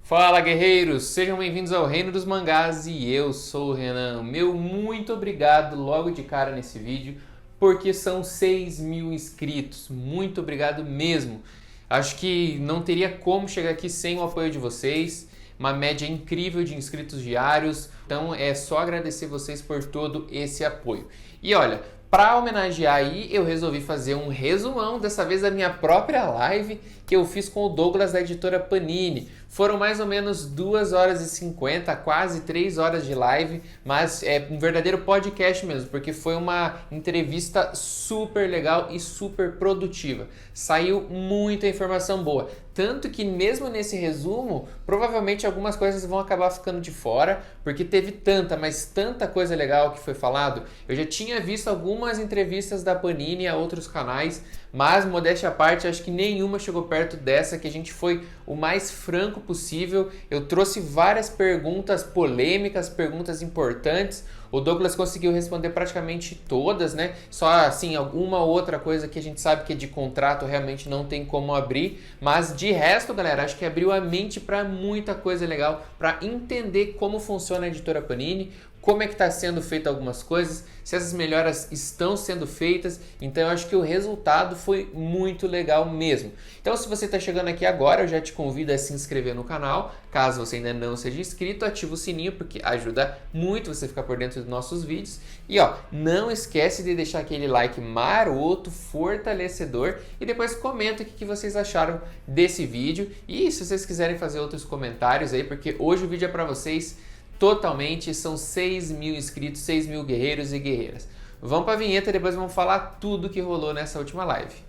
Fala, guerreiros! Sejam bem-vindos ao Reino dos Mangás e eu sou o Renan. Meu muito obrigado logo de cara nesse vídeo, porque são 6.000 inscritos. Muito obrigado mesmo. Acho que não teria como chegar aqui sem o apoio de vocês. Uma média incrível de inscritos diários. Então é só agradecer vocês por todo esse apoio. E olha, para homenagear aí, eu resolvi fazer um resumão, dessa vez da minha própria live, que eu fiz com o Douglas da editora Panini. Foram mais ou menos 2 horas e 50, quase 3 horas de live, mas é um verdadeiro podcast mesmo, porque foi uma entrevista super legal e super produtiva. Saiu muita informação boa. Tanto que mesmo nesse resumo, provavelmente algumas coisas vão acabar ficando de fora, porque teve mas tanta coisa legal que foi falado. Eu já tinha visto algumas entrevistas da Panini a outros canais, mas modéstia à parte, acho que nenhuma chegou perto dessa, que a gente foi o mais franco possível. Eu trouxe várias perguntas polêmicas, perguntas importantes. O Douglas conseguiu responder praticamente todas, né? Só assim, alguma outra coisa que a gente sabe que é de contrato realmente não tem como abrir, mas de resto, galera, acho que abriu a mente para muita coisa legal, para entender como funciona a editora Panini, como é que está sendo feita algumas coisas, se essas melhoras estão sendo feitas. Então eu acho que o resultado foi muito legal mesmo. Então se você está chegando aqui agora, eu já te convido a se inscrever no canal. Caso você ainda não seja inscrito, ativa o sininho, porque ajuda muito você ficar por dentro dos nossos vídeos. E ó, não esquece de deixar aquele like maroto, fortalecedor, e depois comenta o que vocês acharam desse vídeo. E se vocês quiserem fazer outros comentários aí, porque hoje o vídeo é para vocês totalmente, são 6.000 inscritos, 6.000 guerreiros e guerreiras. Vamos para a vinheta e depois vamos falar tudo que rolou nessa última live.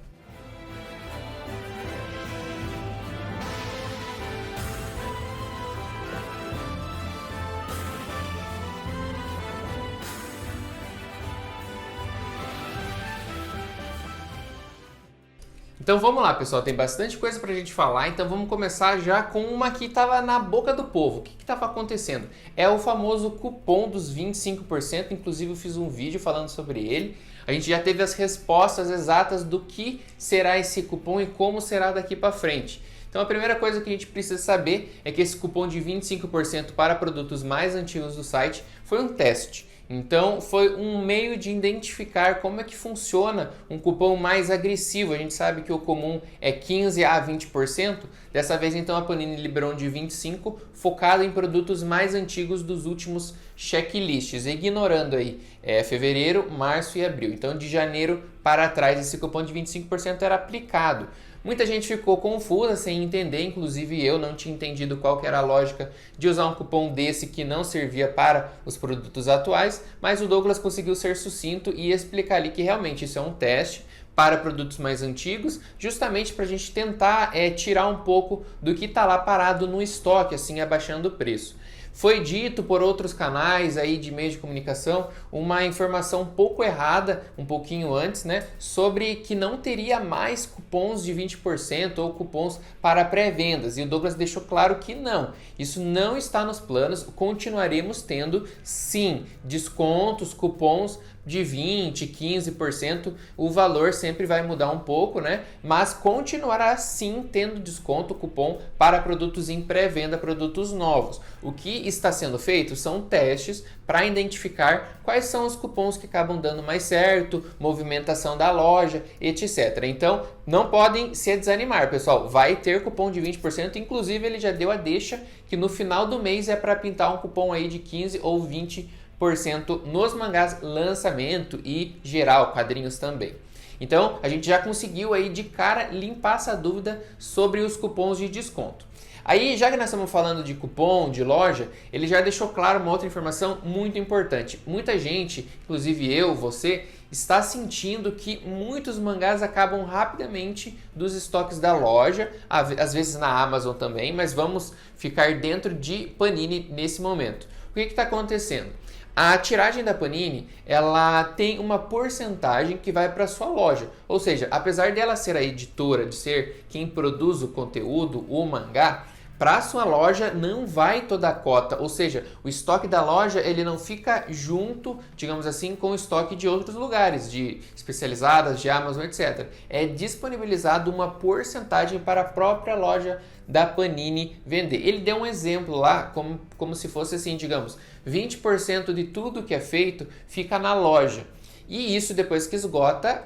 Então vamos lá, pessoal, tem bastante coisa pra gente falar, então vamos começar já com uma que estava na boca do povo. O que estava acontecendo? É o famoso cupom dos 25%, inclusive eu fiz um vídeo falando sobre ele. A gente já teve as respostas exatas do que será esse cupom e como será daqui para frente. Então a primeira coisa que a gente precisa saber é que esse cupom de 25% para produtos mais antigos do site foi um teste. Então foi um meio de identificar como é que funciona um cupom mais agressivo. A gente sabe que o comum é 15 a 20%. Dessa vez então a Panini liberou um de 25%, focado em produtos mais antigos dos últimos checklists, ignorando aí fevereiro, março e abril. Então de janeiro para trás esse cupom de 25% era aplicado. Muita gente ficou confusa, sem entender, inclusive eu não tinha entendido qual que era a lógica de usar um cupom desse que não servia para os produtos atuais, mas o Douglas conseguiu ser sucinto e explicar ali que realmente isso é um teste para produtos mais antigos, justamente para a gente tentar tirar um pouco do que está lá parado no estoque, assim abaixando o preço. Foi dito por outros canais aí de meios de comunicação uma informação um pouco errada, um pouquinho antes, né, sobre que não teria mais cupons de 20% ou cupons para pré-vendas. E o Douglas deixou claro que não. Isso não está nos planos. Continuaremos tendo, sim, descontos, cupons de 20%, 15%, o valor sempre vai mudar um pouco, né? Mas continuará sim tendo desconto, cupom para produtos em pré-venda, produtos novos. O que está sendo feito são testes para identificar quais são os cupons que acabam dando mais certo, movimentação da loja, etc. Então, não podem se desanimar, pessoal. Vai ter cupom de 20%, inclusive ele já deu a deixa que no final do mês é para pintar um cupom aí de 15 ou 20% nos mangás lançamento e geral, quadrinhos também. Então a gente já conseguiu aí de cara limpar essa dúvida sobre os cupons de desconto. Aí, já que nós estamos falando de cupom, de loja, ele já deixou claro uma outra informação muito importante. Muita gente, inclusive eu, você, está sentindo que muitos mangás acabam rapidamente dos estoques da loja, às vezes na Amazon também, mas vamos ficar dentro de Panini nesse momento. O que está acontecendo? A tiragem da Panini, ela tem uma porcentagem que vai para a sua loja. Ou seja, apesar dela ser a editora, de ser quem produz o conteúdo, o mangá, para sua loja não vai toda a cota, ou seja, o estoque da loja ele não fica junto, digamos assim, com o estoque de outros lugares, de especializadas, de Amazon, etc. É disponibilizado uma porcentagem para a própria loja da Panini vender. Ele deu um exemplo lá, como se fosse assim, digamos, 20% de tudo que é feito fica na loja. E isso depois que esgota,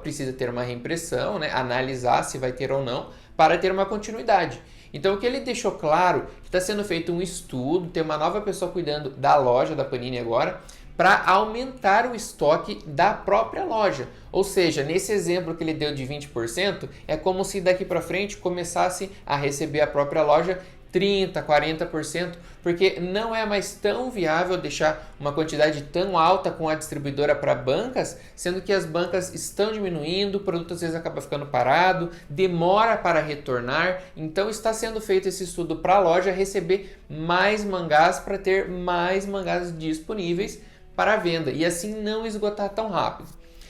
precisa ter uma reimpressão, né? Analisar se vai ter ou não, para ter uma continuidade. Então o que ele deixou claro, que está sendo feito um estudo, tem uma nova pessoa cuidando da loja da Panini agora, para aumentar o estoque da própria loja. Ou seja, nesse exemplo que ele deu de 20%, é como se daqui para frente começasse a receber a própria loja 30%, 40%, porque não é mais tão viável deixar uma quantidade tão alta com a distribuidora para bancas, sendo que as bancas estão diminuindo, o produto às vezes acaba ficando parado, demora para retornar, então está sendo feito esse estudo para a loja receber mais mangás para ter mais mangás disponíveis para venda e assim não esgotar tão rápido.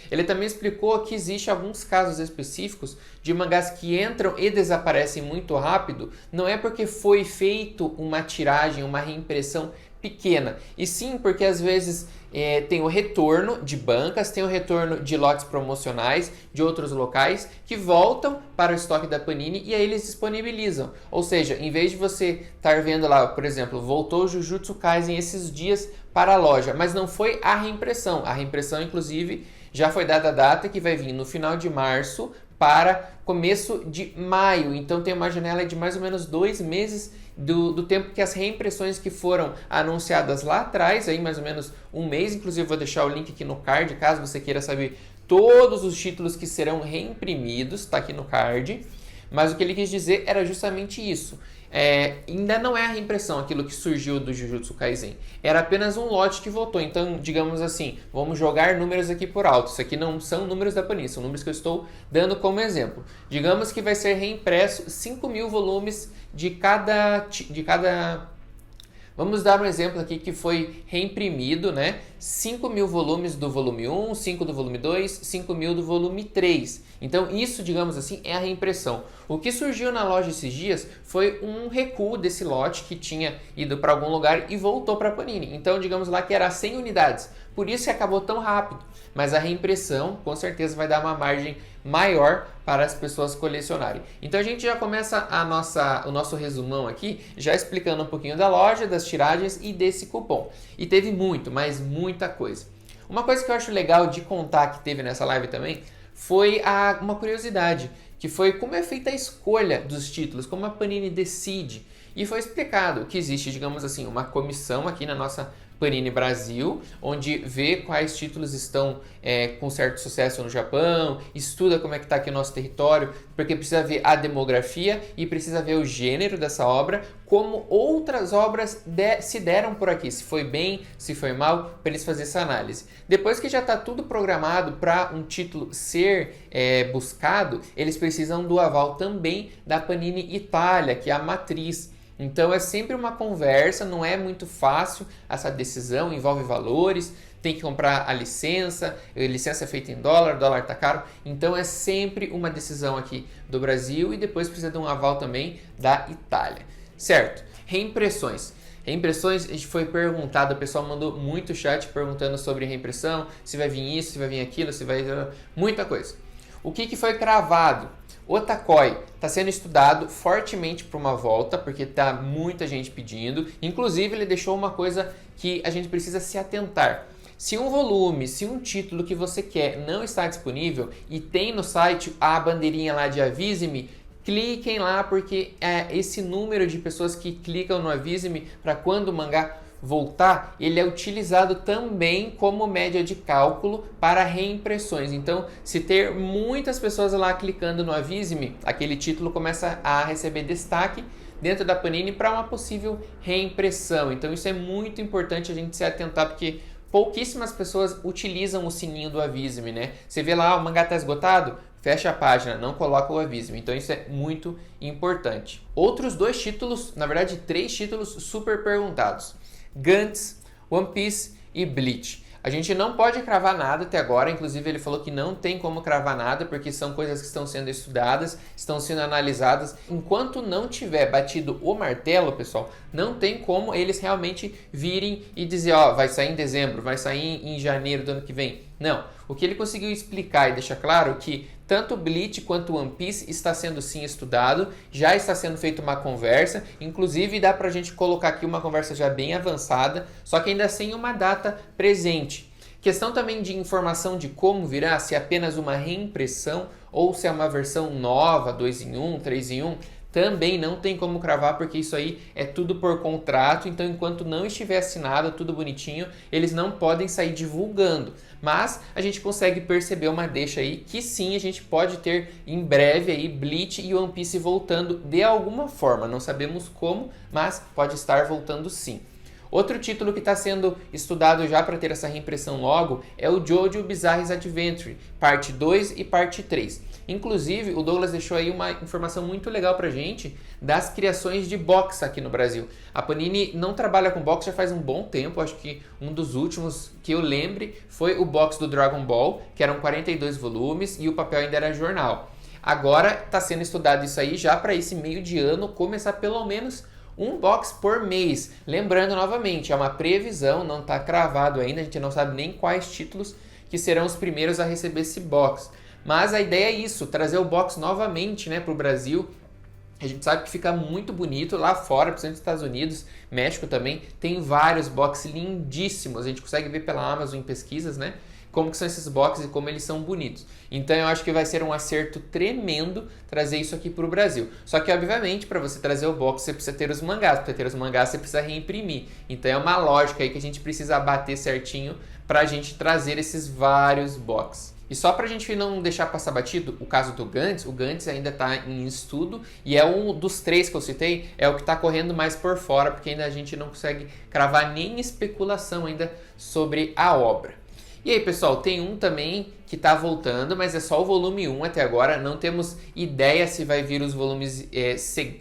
Ele também explicou que existe alguns casos específicos de mangás que entram e desaparecem muito rápido, não é porque foi feito uma tiragem, uma reimpressão pequena, e sim porque às vezes tem o retorno de bancas, tem o retorno de lotes promocionais de outros locais que voltam para o estoque da Panini e aí eles disponibilizam. Ou seja, em vez de você estar vendo lá, por exemplo, voltou o Jujutsu Kaisen esses dias para a loja, mas não foi a reimpressão. A reimpressão, inclusive, já foi dada a data que vai vir no final de março para começo de maio. Então tem uma janela de mais ou menos 2 meses do tempo que as reimpressões que foram anunciadas lá atrás, aí mais ou menos 1 mês, inclusive vou deixar o link aqui no card, caso você queira saber todos os títulos que serão reimprimidos, está aqui no card. Mas o que ele quis dizer era justamente isso. Ainda não é a reimpressão, aquilo que surgiu do Jujutsu Kaisen. Era apenas um lote que voltou. Então, digamos assim, vamos jogar números aqui por alto. Isso aqui não são números da Panini, são números que eu estou dando como exemplo. Digamos que vai ser reimpresso 5.000 volumes de cada... Vamos dar um exemplo aqui que foi reimprimido, né? 5.000 volumes do volume 1, 5 do volume 2, 5.000 do volume 3. Então isso, digamos assim, é a reimpressão. O que surgiu na loja esses dias foi um recuo desse lote que tinha ido para algum lugar e voltou para a Panini. Então digamos lá que era 100 unidades. Por isso que acabou tão rápido. Mas a reimpressão com certeza vai dar uma margem maior para as pessoas colecionarem. Então a gente já começa o nosso resumão aqui, já explicando um pouquinho da loja, das tiragens e desse cupom. E teve muito, mas muita coisa. Uma coisa que eu acho legal de contar que teve nessa live também foi uma curiosidade, que foi como é feita a escolha dos títulos, como a Panini decide. E foi explicado que existe, digamos assim, uma comissão aqui na nossa Panini Brasil, onde vê quais títulos estão com certo sucesso no Japão, estuda como é que está aqui o nosso território, porque precisa ver a demografia e precisa ver o gênero dessa obra, como outras obras se deram por aqui, se foi bem, se foi mal, para eles fazerem essa análise. Depois que já está tudo programado para um título ser buscado, eles precisam do aval também da Panini Itália, que é a matriz. Então é sempre uma conversa, não é muito fácil essa decisão, envolve valores, tem que comprar a licença é feita em dólar está caro, então é sempre uma decisão aqui do Brasil e depois precisa de um aval também da Itália, certo? Reimpressões, a gente foi perguntado, o pessoal mandou muito chat perguntando sobre reimpressão, se vai vir isso, se vai vir aquilo, se vai... muita coisa. O que foi cravado? O Takoi está sendo estudado fortemente para uma volta, porque está muita gente pedindo. Inclusive, ele deixou uma coisa que a gente precisa se atentar. Se um volume, se um título que você quer não está disponível e tem no site a bandeirinha lá de avise-me, cliquem lá, porque esse número de pessoas que clicam no avise-me para quando o mangá voltar, ele é utilizado também como média de cálculo para reimpressões. Então, se ter muitas pessoas lá clicando no avise-me, aquele título começa a receber destaque dentro da Panini para uma possível reimpressão. Então, isso é muito importante a gente se atentar, porque pouquíssimas pessoas utilizam o sininho do avise-me, né? Você vê lá, o mangá está esgotado, fecha a página, não coloca o avise-me. Então isso é muito importante. Outros 2 títulos, na verdade 3 títulos super perguntados: Gantz, One Piece e Bleach. A gente não pode cravar nada até agora, inclusive ele falou que não tem como cravar nada, porque são coisas que estão sendo estudadas, estão sendo analisadas. Enquanto não tiver batido o martelo, pessoal, não tem como eles realmente virem e dizer, ó, vai sair em dezembro, vai sair em janeiro do ano que vem. Não, o que ele conseguiu explicar e deixar claro que tanto Bleach quanto One Piece está sendo sim estudado, já está sendo feita uma conversa, inclusive dá pra gente colocar aqui uma conversa já bem avançada, só que ainda sem uma data presente. Questão também de informação de como virá, se é apenas uma reimpressão ou se é uma versão nova, 2 em 1, 3 em 1, também não tem como cravar, porque isso aí é tudo por contrato, então enquanto não estiver assinado, tudo bonitinho, eles não podem sair divulgando. Mas a gente consegue perceber uma deixa aí que sim, a gente pode ter em breve aí Bleach e One Piece voltando de alguma forma, não sabemos como, mas pode estar voltando sim. Outro título que está sendo estudado já para ter essa reimpressão logo é o JoJo Bizarre Adventure, parte 2 e parte 3. Inclusive, o Douglas deixou aí uma informação muito legal pra gente das criações de box aqui no Brasil. A Panini não trabalha com box já faz um bom tempo, acho que um dos últimos que eu lembre foi o box do Dragon Ball, que eram 42 volumes e o papel ainda era jornal. Agora está sendo estudado isso aí já para esse meio de ano começar pelo menos um box por mês. Lembrando novamente, é uma previsão, não está cravado ainda, a gente não sabe nem quais títulos que serão os primeiros a receber esse box. Mas a ideia é isso, trazer o box novamente, né, para o Brasil. A gente sabe que fica muito bonito lá fora, principalmente nos Estados Unidos, México também, tem vários boxes lindíssimos. A gente consegue ver pela Amazon em pesquisas, né? Como que são esses boxes e como eles são bonitos. Então eu acho que vai ser um acerto tremendo trazer isso aqui para o Brasil. Só que, obviamente, para você trazer o box, você precisa ter os mangás. Para ter os mangás, você precisa reimprimir. Então é uma lógica aí que a gente precisa bater certinho para a gente trazer esses vários boxes. E só para a gente não deixar passar batido, o caso do Gantz, o Gantz ainda está em estudo e é um dos 3 que eu citei, é o que está correndo mais por fora, porque ainda a gente não consegue cravar nem especulação ainda sobre a obra. E aí, pessoal, tem um também que está voltando, mas é só o volume 1 até agora, não temos ideia se vai vir os volumes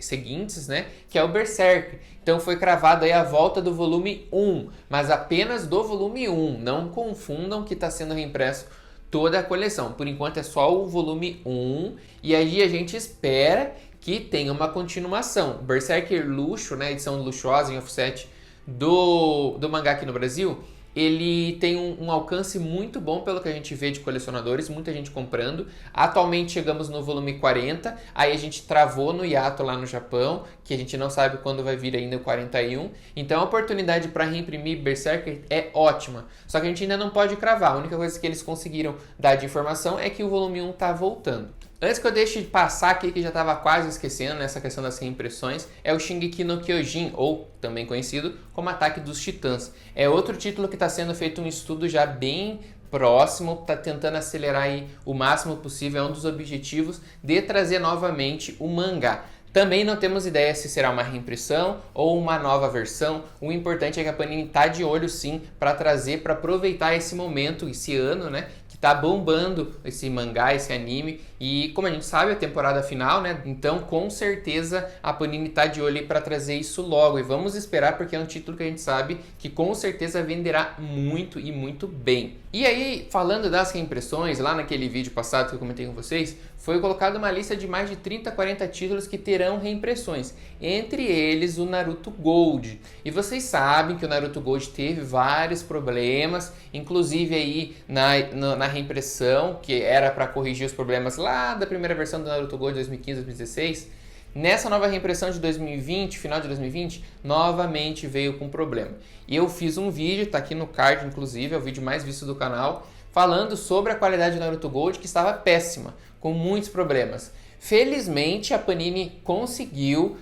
seguintes, né? Que é o Berserk. Então foi cravado aí a volta do volume 1, mas apenas do volume 1, não confundam que está sendo reimpresso toda a coleção. Por enquanto é só o volume 1 e aí a gente espera que tenha uma continuação. Berserker Luxo, né, edição luxuosa em offset do mangá aqui no Brasil, ele tem um alcance muito bom pelo que a gente vê de colecionadores, muita gente comprando. Atualmente chegamos no volume 40, aí a gente travou no hiato lá no Japão, que a gente não sabe quando vai vir ainda o 41. Então a oportunidade para reimprimir Berserker é ótima, só que a gente ainda não pode cravar. A única coisa que eles conseguiram dar de informação é que o volume 1 está voltando. Antes que eu deixe de passar aqui, que já estava quase esquecendo nessa questão das reimpressões, é o Shingeki no Kyojin, ou também conhecido como Ataque dos Titãs. É outro título que está sendo feito um estudo já bem próximo, está tentando acelerar aí o máximo possível, é um dos objetivos de trazer novamente o mangá. Também não temos ideia se será uma reimpressão ou uma nova versão. O importante é que a Panini está de olho sim para trazer, para aproveitar esse momento, esse ano, né? Que tá bombando esse mangá, esse anime, e como a gente sabe, a temporada final, né? Então, com certeza, a Panini tá de olho aí para trazer isso logo, e vamos esperar porque é um título que a gente sabe que com certeza venderá muito e muito bem. E aí, falando das reimpressões, lá naquele vídeo passado que eu comentei com vocês, foi colocada uma lista de mais de 30, 40 títulos que terão reimpressões, entre eles o Naruto Gold. E vocês sabem que o Naruto Gold teve vários problemas, inclusive aí na reimpressão, que era para corrigir os problemas lá da primeira versão do Naruto Gold 2015, 2016. Nessa nova reimpressão de 2020, final de 2020, novamente veio com problema. E eu fiz um vídeo, tá aqui no card inclusive, é o vídeo mais visto do canal, falando sobre a qualidade do Naruto Gold, que estava péssima, com muitos problemas. Felizmente a Panini conseguiu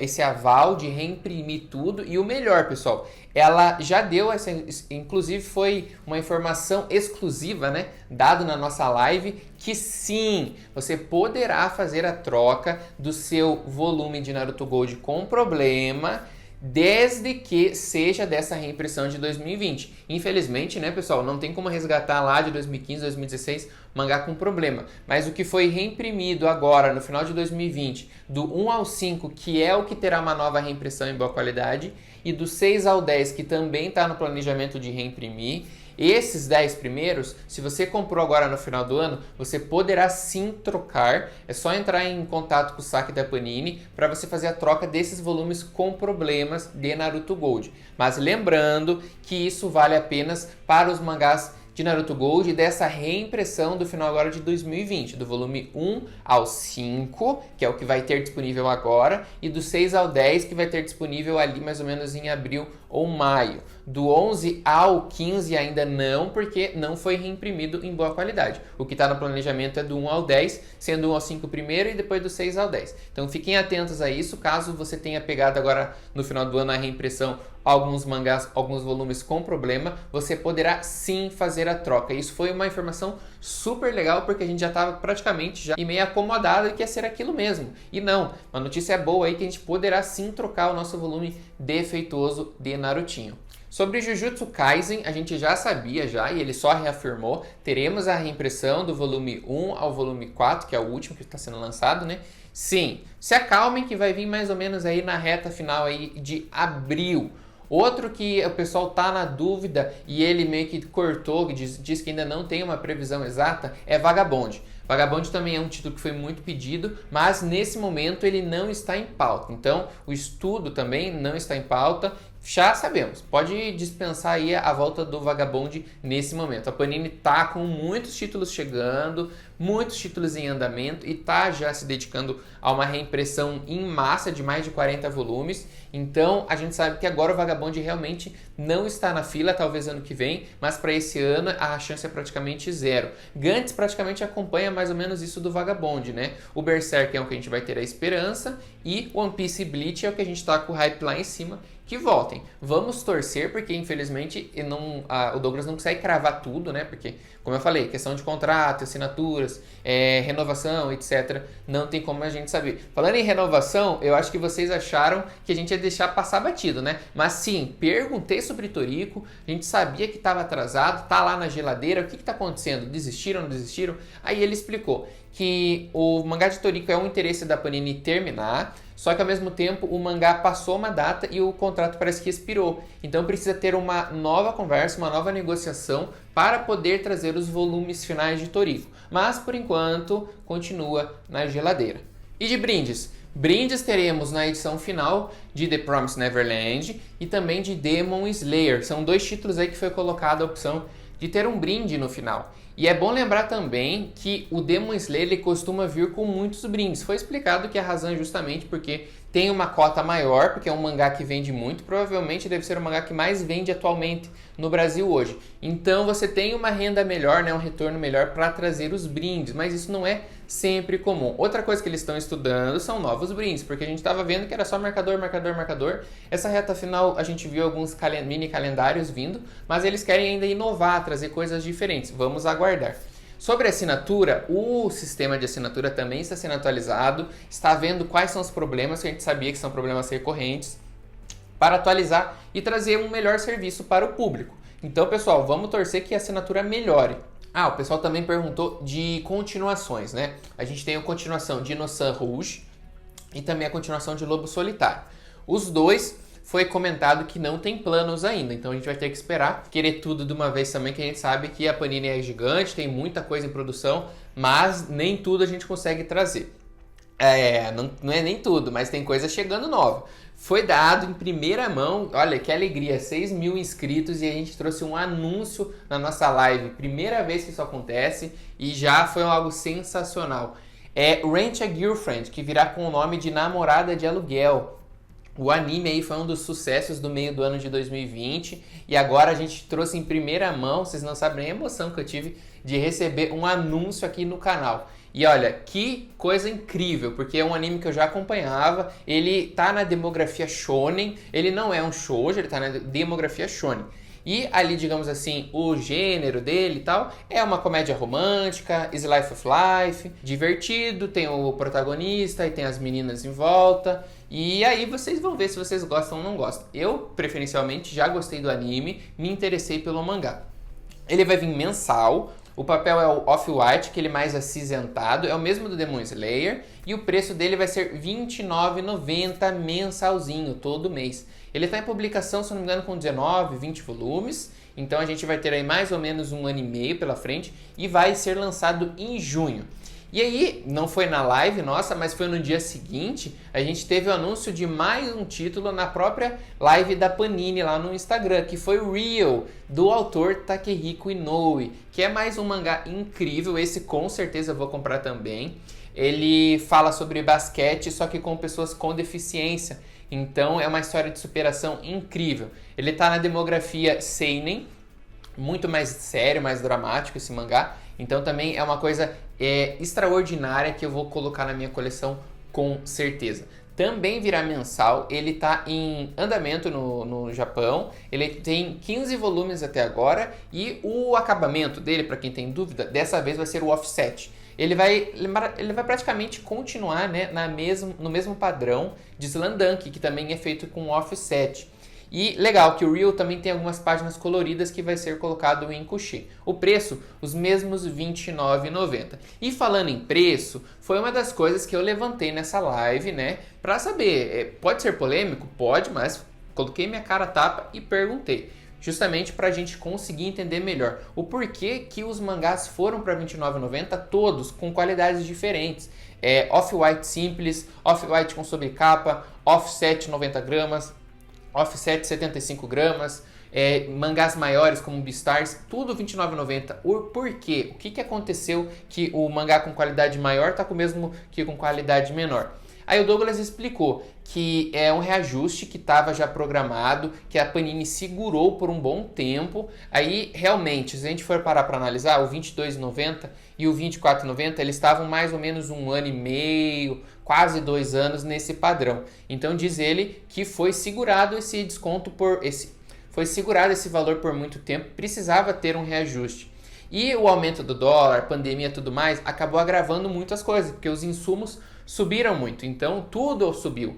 esse aval de reimprimir tudo, e o melhor, pessoal, ela já deu essa, inclusive foi uma informação exclusiva, né, dado na nossa live, que sim, você poderá fazer a troca do seu volume de Naruto Gold com problema, desde que seja dessa reimpressão de 2020. Infelizmente, né, pessoal, não tem como resgatar lá de 2015, 2016, mangá com problema. Mas o que foi reimprimido agora, no final de 2020, do 1 ao 5, que é o que terá uma nova reimpressão em boa qualidade, e do 6 ao 10, que também está no planejamento de reimprimir, Esses 10 primeiros, se você comprou agora no final do ano, você poderá sim trocar. É só entrar em contato com o saque da Panini para você fazer a troca desses volumes com problemas de Naruto Gold. Mas lembrando que isso vale apenas para os mangás de Naruto Gold e dessa reimpressão do final agora de 2020, do volume 1 ao 5, que é o que vai ter disponível agora, e do 6 ao 10, que vai ter disponível ali mais ou menos em abril ou maio. Do 11 ao 15 ainda não, porque não foi reimprimido em boa qualidade. O que está no planejamento é do 1 ao 10, sendo 1 ao 5 primeiro e depois do 6 ao 10. Então fiquem atentos a isso, caso você tenha pegado agora no final do ano a reimpressão alguns mangás, alguns volumes com problema, você poderá sim fazer a troca. Isso foi uma informação super legal, porque a gente já estava praticamente já meio acomodado que ia ser aquilo mesmo. E não, uma notícia boa aí que a gente poderá sim trocar o nosso volume defeituoso de Narutinho. Sobre Jujutsu Kaisen, a gente já sabia e ele só reafirmou, teremos a reimpressão do volume 1 ao volume 4, que é o último que está sendo lançado, né? Sim, se acalmem que vai vir mais ou menos aí na reta final aí de abril. Outro que o pessoal tá na dúvida e ele meio que cortou, diz que ainda não tem uma previsão exata, é Vagabond. Vagabond também é um título que foi muito pedido, mas nesse momento ele não está em pauta. Então, o estudo também não está em pauta. Já sabemos, pode dispensar aí a volta do Vagabond nesse momento. A Panini tá com muitos títulos chegando, muitos títulos em andamento e tá já se dedicando a uma reimpressão em massa de mais de 40 volumes. Então, a gente sabe que agora o Vagabond realmente não está na fila, talvez ano que vem, mas para esse ano a chance é praticamente zero. Gantz praticamente acompanha mais ou menos isso do Vagabond, né? O Berserk é o que a gente vai ter a esperança e One Piece e Bleach é o que a gente tá com o hype lá em cima, que voltem. Vamos torcer, porque infelizmente o Douglas não consegue cravar tudo, né? Porque, como eu falei, questão de contrato, assinaturas, renovação, etc. Não tem como a gente saber. Falando em renovação, eu acho que vocês acharam que a gente ia deixar passar batido, né? Mas sim, perguntei sobre Toriko, a gente sabia que estava atrasado, tá lá na geladeira, o que está acontecendo? Desistiram, não desistiram? Aí ele explicou que o mangá de Toriko é um interesse da Panini terminar, só que ao mesmo tempo o mangá passou uma data e o contrato parece que expirou. Então precisa ter uma nova conversa, uma nova negociação para poder trazer os volumes finais de Toriko. Mas por enquanto continua na geladeira. E de brindes? Brindes teremos na edição final de The Promised Neverland e também de Demon Slayer. São dois títulos aí que foi colocada a opção de ter um brinde no final. E é bom lembrar também que o Demon Slayer ele costuma vir com muitos brindes. Foi explicado que a razão é justamente porque tem uma cota maior, porque é um mangá que vende muito, provavelmente deve ser o mangá que mais vende atualmente no Brasil hoje. Então você tem uma renda melhor, né, um retorno melhor para trazer os brindes, mas isso não é sempre comum. Outra coisa que eles estão estudando são novos brindes, porque a gente estava vendo que era só marcador, marcador, marcador. Essa reta final a gente viu alguns mini calendários vindo, mas eles querem ainda inovar, trazer coisas diferentes. Vamos aguardar. Sobre a assinatura, o sistema de assinatura também está sendo atualizado, está vendo quais são os problemas que a gente sabia que são problemas recorrentes, para atualizar e trazer um melhor serviço para o público. Então, pessoal, vamos torcer que a assinatura melhore. O pessoal também perguntou de continuações, né? A gente tem a continuação de Innocent Rouge e também a continuação de Lobo Solitário. Os dois foi comentado que não tem planos ainda, então a gente vai ter que esperar, querer tudo de uma vez também, que a gente sabe que a Panini é gigante, tem muita coisa em produção, mas nem tudo a gente consegue trazer. Não é nem tudo, mas tem coisa chegando nova. Foi dado em primeira mão, olha que alegria, 6 mil inscritos e a gente trouxe um anúncio na nossa live. Primeira vez que isso acontece e já foi algo sensacional. É Rent a Girlfriend, que virá com o nome de Namorada de Aluguel. O anime aí foi um dos sucessos do meio do ano de 2020 e agora a gente trouxe em primeira mão, vocês não sabem a emoção que eu tive de receber um anúncio aqui no canal. E olha, que coisa incrível, porque é um anime que eu já acompanhava, ele tá na demografia shonen, ele não é um shoujo, ele tá na demografia shonen. E ali, digamos assim, o gênero dele e tal é uma comédia romântica, slice of life, divertido, tem o protagonista e tem as meninas em volta. E aí vocês vão ver se vocês gostam ou não gostam. Eu, preferencialmente, já gostei do anime, me interessei pelo mangá. Ele vai vir mensal, o papel é o Off-White, aquele mais acinzentado, é o mesmo do Demon Slayer, e o preço dele vai ser R$ 29,90 mensalzinho, todo mês. Ele está em publicação, se não me engano, com 19, 20 volumes, então a gente vai ter aí mais ou menos 1 ano e meio pela frente e vai ser lançado em junho. E aí, não foi na live nossa, mas foi no dia seguinte, a gente teve o anúncio de mais um título na própria live da Panini lá no Instagram, que foi o Real, do autor Takehiko Inoue, que é mais um mangá incrível, esse com certeza eu vou comprar também. Ele fala sobre basquete, só que com pessoas com deficiência, então é uma história de superação incrível. Ele está na demografia seinen, muito mais sério, mais dramático esse mangá, então também é uma coisa extraordinária que eu vou colocar na minha coleção com certeza. Também virá mensal, ele está em andamento no Japão, ele tem 15 volumes até agora e o acabamento dele, para quem tem dúvida, dessa vez vai ser o offset. Ele vai praticamente continuar, né, no mesmo padrão de Slam Dunk, que também é feito com offset. E legal que o Real também tem algumas páginas coloridas que vai ser colocado em couché. O preço, os mesmos R$ 29,90. E falando em preço, foi uma das coisas que eu levantei nessa live, né? Pra saber, pode ser polêmico? Pode, mas coloquei minha cara a tapa e perguntei. Justamente para a gente conseguir entender melhor o porquê que os mangás foram para R$ 29,90, todos com qualidades diferentes. Off-white simples, off-white com sobrecapa, offset 90 gramas, offset 75 gramas, mangás maiores como Beastars, tudo R$ 29,90. Por quê? O que aconteceu que o mangá com qualidade maior está com o mesmo que com qualidade menor? Aí o Douglas explicou que é um reajuste que estava já programado, que a Panini segurou por um bom tempo. Aí realmente, se a gente for parar para analisar, o R$ 22,90 e o R$ 24,90, eles estavam mais ou menos 1 ano e meio, quase 2 anos nesse padrão. Então diz ele que foi segurado esse desconto foi segurado esse valor por muito tempo, precisava ter um reajuste. E o aumento do dólar, pandemia e tudo mais, acabou agravando muitas coisas, porque os insumos subiram muito, então tudo subiu.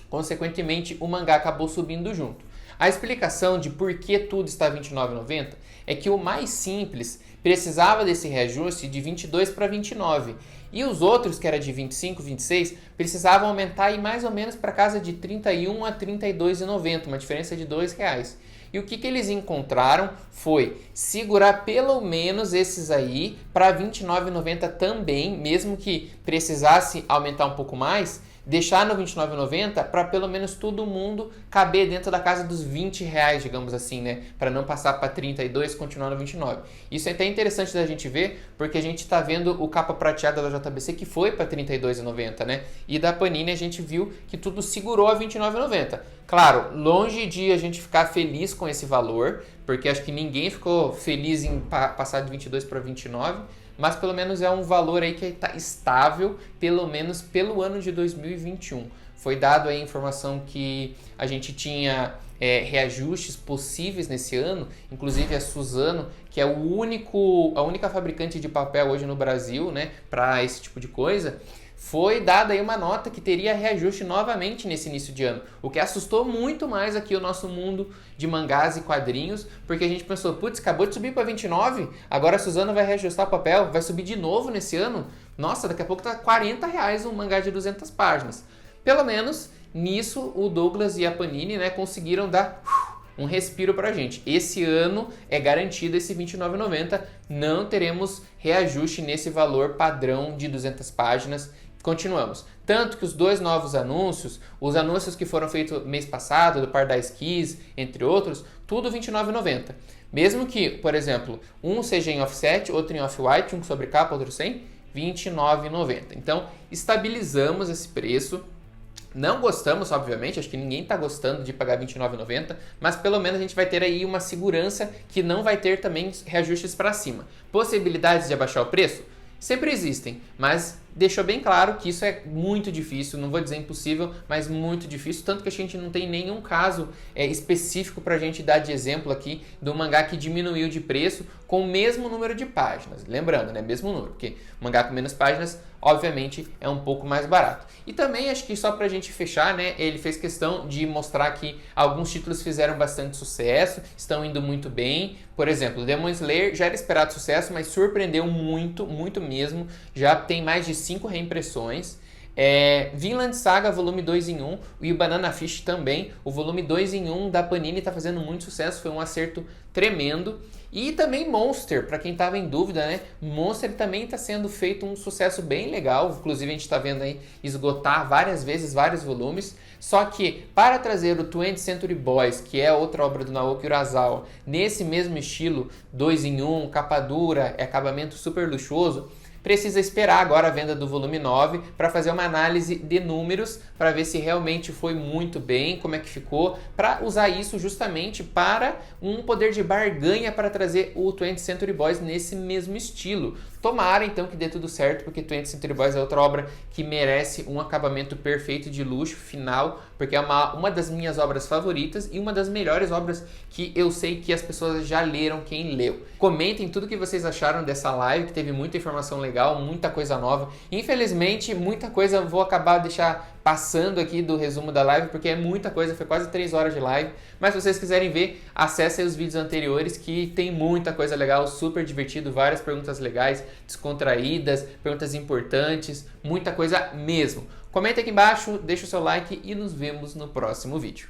Consequentemente, o mangá acabou subindo junto. A explicação de por que tudo está R$ 29,90 é que o mais simples precisava desse reajuste de 22 para 29. E os outros, que era de 25, 26, precisavam aumentar aí mais ou menos para casa de 31 a 32,90, uma diferença de R$ 2. E o que eles encontraram foi segurar pelo menos esses aí para R$ 29,90 também, mesmo que precisasse aumentar um pouco mais, deixar no R$ 29,90 para pelo menos todo mundo caber dentro da casa dos R$ 20, digamos assim, né? Para não passar para 32 e continuar no 29. Isso é até interessante da gente ver, porque a gente está vendo o capa prateada da JBC que foi para R$ 32,90, né? E da Panini a gente viu que tudo segurou a R$ 29,90. Claro, longe de a gente ficar feliz com esse valor, porque acho que ninguém ficou feliz em passar de 22 para 29, mas pelo menos é um valor aí que está estável, pelo menos pelo ano de 2021. Foi dado aí a informação que a gente tinha reajustes possíveis nesse ano, inclusive a Suzano, que é a única fabricante de papel hoje no Brasil, né, para esse tipo de coisa, foi dada aí uma nota que teria reajuste novamente nesse início de ano, o que assustou muito mais aqui o nosso mundo de mangás e quadrinhos, porque a gente pensou, putz, acabou de subir para 29, agora a Suzano vai reajustar o papel, vai subir de novo nesse ano? Nossa, daqui a pouco tá R$ 40 um mangá de 200 páginas. Pelo menos nisso o Douglas e a Panini, né, conseguiram dar um respiro pra gente. Esse ano é garantido esse R$ 29,90, não teremos reajuste nesse valor padrão de 200 páginas. Continuamos. Tanto que os dois novos anúncios, os anúncios que foram feitos mês passado, do Paradise Kiss, entre outros, tudo R$ 29,90. Mesmo que, por exemplo, um seja em offset, outro em off-white, um sobre capa, outro sem, R$ 29,90. Então, estabilizamos esse preço. Não gostamos, obviamente, acho que ninguém está gostando de pagar R$ 29,90, mas pelo menos a gente vai ter aí uma segurança que não vai ter também reajustes para cima. Possibilidades de abaixar o preço? Sempre existem, mas deixou bem claro que isso é muito difícil, não vou dizer impossível, mas muito difícil, tanto que a gente não tem nenhum caso específico para a gente dar de exemplo aqui do mangá que diminuiu de preço com o mesmo número de páginas. Lembrando, né, mesmo número, porque mangá com menos páginas, obviamente, é um pouco mais barato. E também, acho que só para a gente fechar, né, ele fez questão de mostrar que alguns títulos fizeram bastante sucesso, estão indo muito bem. Por exemplo, Demon Slayer já era esperado sucesso, mas surpreendeu muito, muito mesmo. Já tem mais de 5 reimpressões. Vinland Saga volume 2 em 1 e o Banana Fish também. O volume 2 em 1 da Panini está fazendo muito sucesso, foi um acerto tremendo. E também Monster, para quem estava em dúvida, né? Monster também está sendo feito um sucesso bem legal. Inclusive a gente está vendo aí esgotar várias vezes vários volumes. Só que para trazer o 20th Century Boys, que é outra obra do Naoki Urasawa, nesse mesmo estilo, 2 em 1, capa dura, acabamento super luxuoso, precisa esperar agora a venda do volume 9 para fazer uma análise de números, para ver se realmente foi muito bem, como é que ficou, para usar isso justamente para um poder de barganha para trazer o 20th Century Boys nesse mesmo estilo. Tomara então que dê tudo certo, porque 20th Century Boys é outra obra que merece um acabamento perfeito de luxo final, porque é uma das minhas obras favoritas e uma das melhores obras que eu sei que as pessoas já leram, quem leu. Comentem tudo que vocês acharam dessa live, que teve muita informação legal, muita coisa nova. Infelizmente, muita coisa eu vou acabar deixar passando aqui do resumo da live, porque é muita coisa, foi quase 3 horas de live. Mas se vocês quiserem ver, acessem os vídeos anteriores, que tem muita coisa legal, super divertido, várias perguntas legais, descontraídas, perguntas importantes, muita coisa mesmo. Comenta aqui embaixo, deixa o seu like e nos vemos no próximo vídeo.